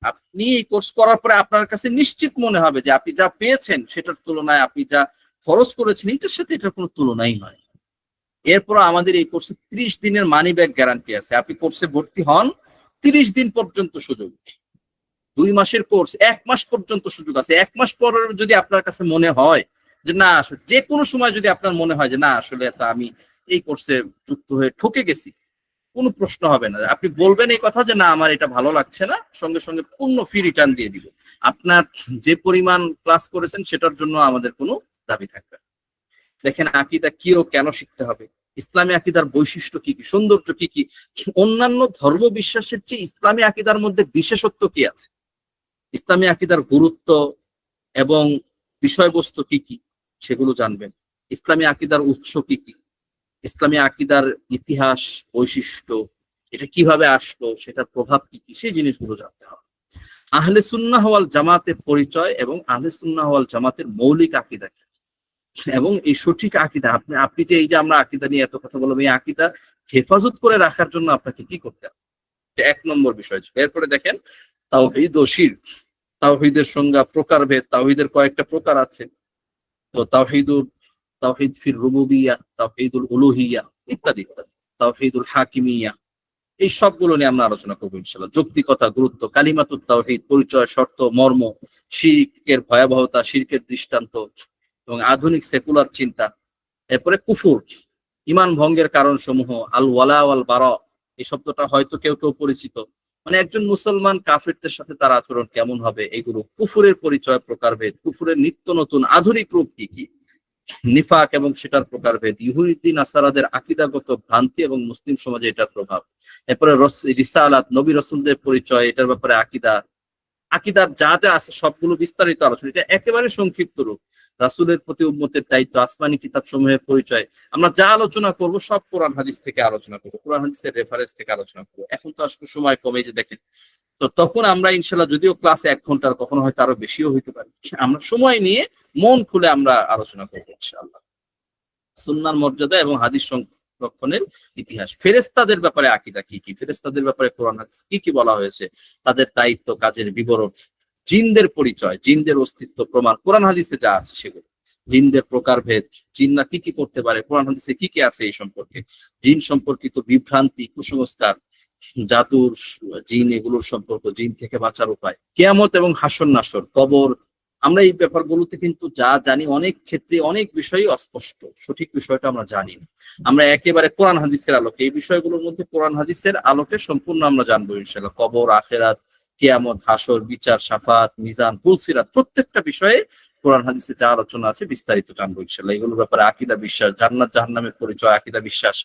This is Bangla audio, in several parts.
আপনি এই কোর্স করার পরে আপনার কাছে নিশ্চিত মনে হবে যে আপনি যা পেয়েছেন সেটার তুলনায় আপনি যা খরচ করেছেন এটার সাথে এটার কোনো তুলনাই হয়। এরপর আমাদের এই কোর্সে 30 দিনের মানি ব্যাক গ্যারান্টি আছে। আপনি কোর্সে ভর্তি হন, 30 দিন পর্যন্ত সুযোগ। 2 মাসের কোর্স, 1 মাস পর্যন্ত সুযোগ আছে। 1 মাস পর যদি আপনার কাছে মনে হয় যে না, যে কোনো সময় যদি আপনার মনে হয় যে না আসলে আমি এই কোর্সে যুক্ত হয়ে ঠকে গেছি, কোনো প্রশ্ন হবে না। আপনি বলবেন এই কথা যে না আমার এটা ভালো লাগছে না, সঙ্গে সঙ্গে পূর্ণ ফি রিটার্ন দিয়ে দিব। আপনার যে পরিমাণ ক্লাস করেছেন সেটার জন্য আমাদের কোনো দাবি থাকবে না। দেখেন আকীদা কি ও কেন শিখতে হবে, ইসলামী আকীদার বৈশিষ্ট্য কি কি, সৌন্দর্য কি কি, অন্যান্য ধর্ম বিশ্বাসের চেয়ে ইসলামী আকীদার মধ্যে বিশেষত্ব কি আছে, ইসলামী আকীদার গুরুত্ব এবং বিষয়বস্তু কি কি সেগুলো জানবেন। ইসলামী আকীদার উৎস কি কি, ইসলামী আকীদার ইতিহাস, বৈশিষ্ট্য, এটা কিভাবে আসলো, সেটার প্রভাব কি কি, সেই জিনিসগুলো জানতে হবে। আহলে সুন্নাহ ওয়াল জামাতের পরিচয় এবং আহলে সুন্নাহ ওয়াল জামাতের মৌলিক আকীদা কি, এবং এই সঠিক আকীদা আপনি যে এই যে আমরা আকীদা নিয়ে এত কথা বললাম, এই আকীদা হেফাজত করে রাখার জন্য আপনাকে কি করতে হবে, এটা 1 নম্বর বিষয় ছিল। এরপরে দেখেন তাওহীদ ও শিরক, তাওহীদের সংজ্ঞা, প্রকারভেদ, তাওহীদের কয়েকটা প্রকার আছে। তো তাওহীদ ফির রুবুবিয়্যাহ, তাওহীদুল উলুহিয়্যাহ ইত্যাদি ইত্যাদি, তাওহীদুল হাকিমিয়্যাহ, এই সবগুলো নিয়ে আমরা আলোচনা করবো ইনশাআল্লাহ। যৌক্তিকতা, গুরুত্ব, কালিমাতুত তাওহীদ, পরিচয়, শর্ত, মর্ম, শিরকের ভয়াবহতা, শিরকের দৃষ্টান্ত এবং আধুনিক সেকুলার চিন্তা। এরপরে কুফুর, ঈমান ভঙ্গের কারণ সমূহ, আল ওয়ালা ওয়াল বারা, এই শব্দটা হয়তো কেউ কেউ পরিচিত, মানে একজন মুসলমান কাফিরদের সাথে তার আচরণ কেমন হবে, এগুলো। কুফুরের পরিচয়, প্রকারভেদ, কুফুরের নিত্য নতুন আধুনিক রূপ কি কি, নিফাক এবং সেটার প্রকারভেদ, ইহুদি নাসারাদের আকীদাগত ভ্রান্তি এবং মুসলিম সমাজে এটার প্রভাব। এরপরে রিসালাত, নবী রাসূলদের পরিচয়, এটার ব্যাপারে আকীদার যা যা আছে সবগুলো বিস্তারিত আলোচনা, এটা একেবারে সংক্ষিপ্ত রূপ। রাসূলের প্রতি উম্মতের দায়িত্ব, আসমানি কিতাব সমূহের পরিচয়, আমরা যা আলোচনা করব সব কোরআন হাদিস থেকে আলোচনা করবো, কোরআন হাদিসের রেফারেন্স থেকে আলোচনা করবো। এখন তো আসলে সময় কমে, যে দেখেন, তো তখন আমরা ইনশাল্লাহ যদিও ক্লাসে 1 ঘন্টার, কখনো হয়তো আরো বেশিও হইতে পারে, আমরা সময় নিয়ে মন খুলে আমরা আলোচনা করবো ইনশাআল্লাহ। সুন্নাহর মর্যাদা এবং হাদিস সংরক্ষণের ইতিহাস, ফেরেশতাদের ব্যাপারে আকীদা কি কি, ফেরেশতাদের ব্যাপারে কোরআন হাদিস কি কি বলা হয়েছে, তাদের দায়িত্ব, কাজের বিবরণ, জিনদের পরিচয়, জিনদের অস্তিত্ব প্রমাণ, কোরআন হাদিসে যা আছে সেগুলো, জিনদের প্রকারভেদ, জিনরা কি কি করতে পারে, কোরআন হাদিসে কি কি আছে এই সম্পর্কে, জিন সম্পর্কিত বিভ্রান্তি, কুসংস্কার, জাদুর, জিন, এগুলোর সম্পর্ক, জিন থেকে বাঁচার উপায়, কিয়ামত এবং হাসর নাসর, কবর। আমরা এই ব্যাপারগুলোতে কিন্তু যা জানি অনেক ক্ষেত্রে অনেক বিষয়ই অস্পষ্ট, সঠিক বিষয়টা আমরা জানি না। আমরা একেবারে কোরআন হাদিসের আলোকে, এই বিষয়গুলোর মধ্যে কোরআন হাদিসের আলোকে সম্পূর্ণ আমরা জানবো ইনশাআল্লাহ। কবর, আখিরাত, কিয়ামত, হাসর, বিচার, শাফাত, মিজান, পুলসিরাত, প্রত্যেকটা বিষয়ে কোরআন হাদিসে যা আলোচনা আছে বিস্তারিত জানবো ইনশাআল্লাহ। এগুলোর ব্যাপারে আকীদা বিশ্বাস, জান্নাত জাহান্নামের পরিচয়, আকীদা বিশ্বাস,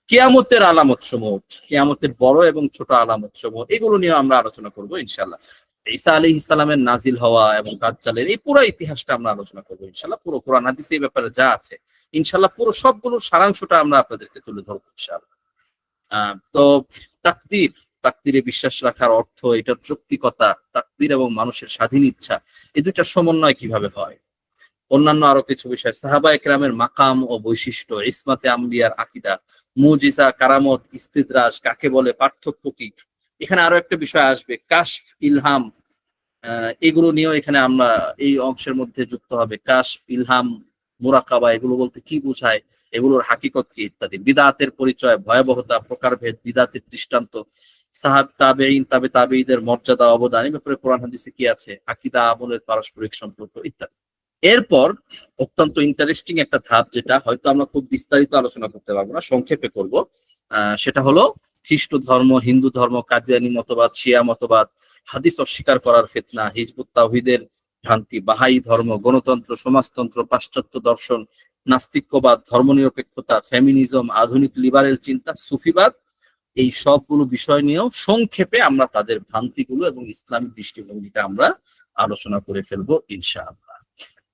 কিয়ামতের আলামত সমূহ, কিয়ামতের বড় এবং ছোট আলামত সমূহ, এগুলো নিয়ে আমরা আলোচনা করবো ইনশাআল্লাহ। ঈসা আলাইহিস সালামের নাজিল হওয়া এবং দাজ্জালের এই পুরো ইতিহাসটা আমরা আলোচনা করবো ইনশাআল্লাহ। পুরো কোরআন হাদিসে এই ব্যাপারে যা আছে ইনশাআল্লাহ পুরো সবগুলোর সারাংশটা আমরা আপনাদেরকে তুলে ধরবো ইনশাআল্লাহ। তো তাকদীরে বিশ্বাস রাখার অর্থ, এটার যৌক্তিকতা, তাকদীর এবং মানুষের স্বাধীন ইচ্ছা, এই দুইটার সমন্বয় কিভাবে হয়, অন্যান্য আরো কিছু বিষয়, সাহাবায়ে কেরামের মাকাম ও বৈশিষ্ট্য, ইসমাতে আম্বিয়ার আকীদা, মুজিজা, কারামত, ইস্তিদরাজ কাকে বলে, পার্থক্য কি। এখানে আরো একটা বিষয় আসবে, কাশফ, ইলহাম, এগুলো নিয়েও এখানে আমরা এই অংশের মধ্যে যুক্ত হবে। কাশফ, ইলহাম, মুরাকাবা, এগুলো বলতে কি বোঝায়, এগুলোর হাকিকত কি ইত্যাদি। বিদআতের পরিচয়, ভয়াবহতা, প্রকারভেদ, বিদআতের দৃষ্টান্ত, সাহাব, তাবেঈন, তাবেঈদের মর্যাদা, অবদান, এই ব্যাপারে কোরআন হাদিসে কি আছে, আকীদা, আমলের পারস্পরিক সম্পর্ক ইত্যাদি। এরপর অত্যন্ত ইন্টারেস্টিং একটা ধাপ, যেটা হয়তো আমরা খুব বিস্তারিত আলোচনা করতে পারবো না, সংক্ষেপে করব। সেটা হলো খ্রিস্ট ধর্ম, হিন্দু ধর্ম, কাদিয়ানী মতবাদ, শিয়া মতবাদ, হাদিস অস্বীকার করার ফিতনা, হিজবুত তাওহীদের ভ্রান্তি, বাহাই ধর্ম, গণতন্ত্র, সমাজতন্ত্র, পাশ্চাত্য দর্শন, নাস্তিক্যবাদ, ধর্মনিরপেক্ষতা, ফেমিনিজম, আধুনিক লিবারেল চিন্তা, সুফিবাদ, এই সবগুলো বিষয় নিয়েও সংক্ষেপে আমরা তাদের ভ্রান্তিগুলো এবং ইসলামী দৃষ্টিভঙ্গিটা আমরা আলোচনা করে ফেলবো ইনশাআল্লাহ।